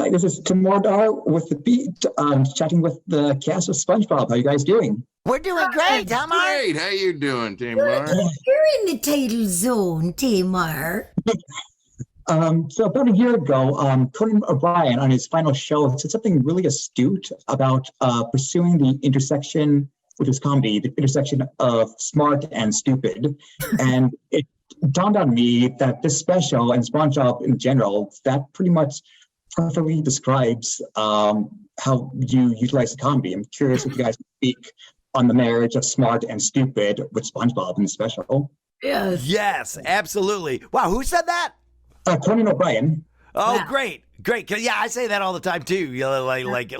Hi, this is Timordar with the Beat, chatting with the cast of SpongeBob. How you guys doing? We're doing great, Tamar. Great. How you doing, Tamar? You're in the Tidal Zone, Tamar. So about a year ago, Conan O'Brien on his final show said something really astute about pursuing the intersection, which was comedy, the intersection of smart and stupid. And it dawned on me that this special and SpongeBob in general, that pretty much perfectly describes how you utilize the comedy. I'm curious if you guys speak on the marriage of smart and stupid with SpongeBob in the special. Yes, absolutely. Wow, who said that? Conan O'Brien. Oh, Yeah. Great. Yeah, I say that all the time too. You know, like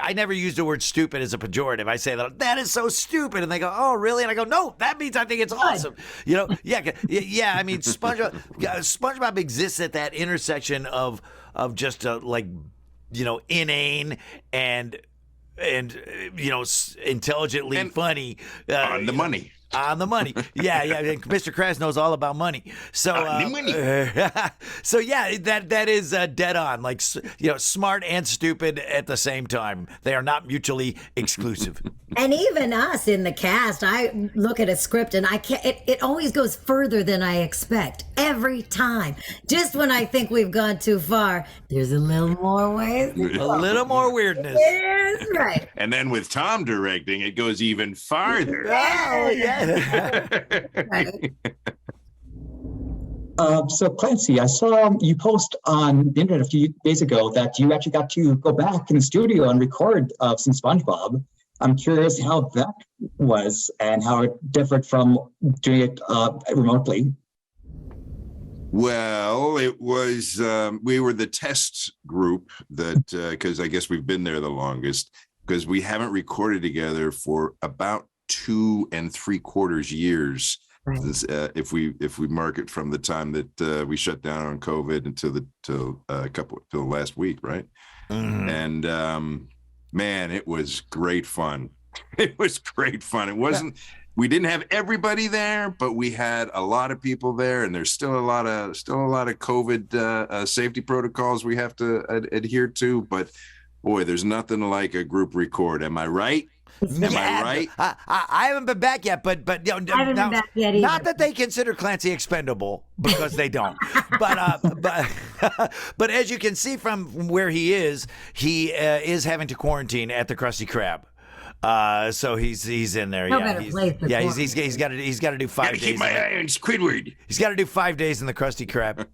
I never use the word stupid as a pejorative. I say that is so stupid, and they go, "Oh, really?" And I go, "No, that means I think it's awesome." You know, yeah. I mean, SpongeBob exists at that intersection of just inane and intelligently And funny on the money. On the money. Yeah. Mr. Krabs knows all about money. So, the money. so yeah, that is dead on. Like, smart and stupid at the same time. They are not mutually exclusive. And even us in the cast, I look at a script and I can't. It always goes further than I expect every time. Just when I think we've gone too far, there's a little more ways. A little more weirdness. Yes, right. And then with Tom directing, it goes even farther. Oh yeah. Right. So Clancy, I saw you post on the internet a few days ago that you actually got to go back in the studio and record some SpongeBob. I'm curious how that was and how it differed from doing it remotely. Well, it was, we were the test group that, because I guess we've been there the longest, because we haven't recorded together for about 2 3/4 years. Right. If we mark it from the time that we shut down on COVID till last week, right? Mhm. And man, it was great fun. It was great fun. It wasn't. We didn't have everybody there, but we had a lot of people there, and there's still a lot of COVID safety protocols we have to adhere to. But boy, there's nothing like a group record. Am I right? Am I right? I haven't been back yet, but I haven't been back yet either. not that they consider Clancy expendable, because they don't. but as you can see from where he is having to quarantine at the Krusty Krab. So he's in there. No better place to quarantine. He's got to do 5 Gotta days. keep my eye on Squidward. He's got to do 5 days in the Krusty Krab.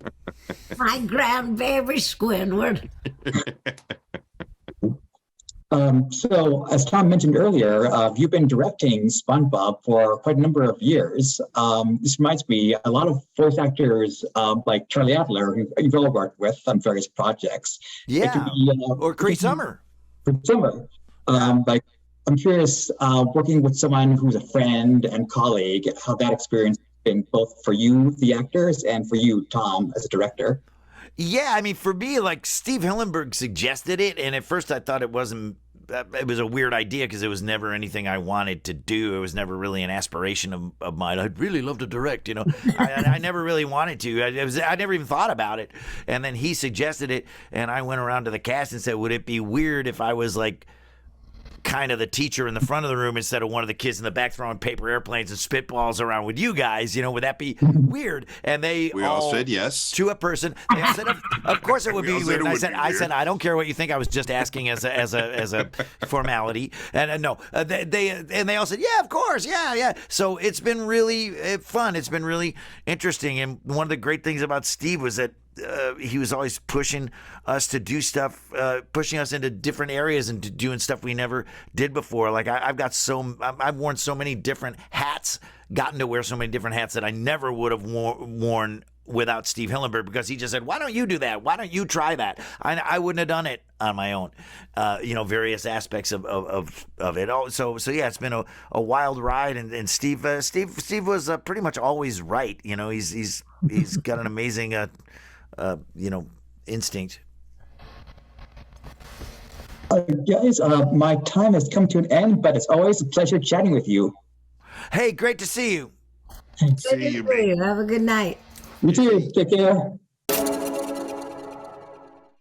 My grandbaby Squidward. So, as Tom mentioned earlier, you've been directing SpongeBob for quite a number of years. This reminds me, a lot of voice actors like Charlie Adler, who you've all worked with on various projects. Yeah, or Cree Summer. Summer. I'm curious, working with someone who's a friend and colleague, how that experience has been both for you, the actors, and for you, Tom, as a director. Yeah, I mean, for me, like, Steve Hillenburg suggested it, and at first I thought it was a weird idea because it was never anything I wanted to do. It was never really an aspiration of mine. I'd really love to direct, I never really wanted to. I never even thought about it. And then he suggested it, and I went around to the cast and said, would it be weird if I was like kind of the teacher in the front of the room instead of one of the kids in the back throwing paper airplanes and spitballs around with you guys? Would that be weird? And We all said yes. To a person. They all said, of course it would be all said weird. it And would be I weird. said, I don't care what you think. I was just asking as a formality. And no, they all said, yeah, of course, yeah. So it's been really fun. It's been really interesting. And one of the great things about Steve was that he was always pushing us to do stuff, pushing us into different areas and to doing stuff we never did before. Like I've worn so many different hats, gotten to wear so many different hats that I never would have worn without Steve Hillenburg, because he just said, why don't you do that? Why don't you try that? I wouldn't have done it on my own. Various aspects of it. So yeah, it's been a wild ride, and Steve was pretty much always right. He's got an amazing instinct. Guys, my time has come to an end, but it's always a pleasure chatting with you. Hey, great to see you. See you, Have a good night. You too. Take care.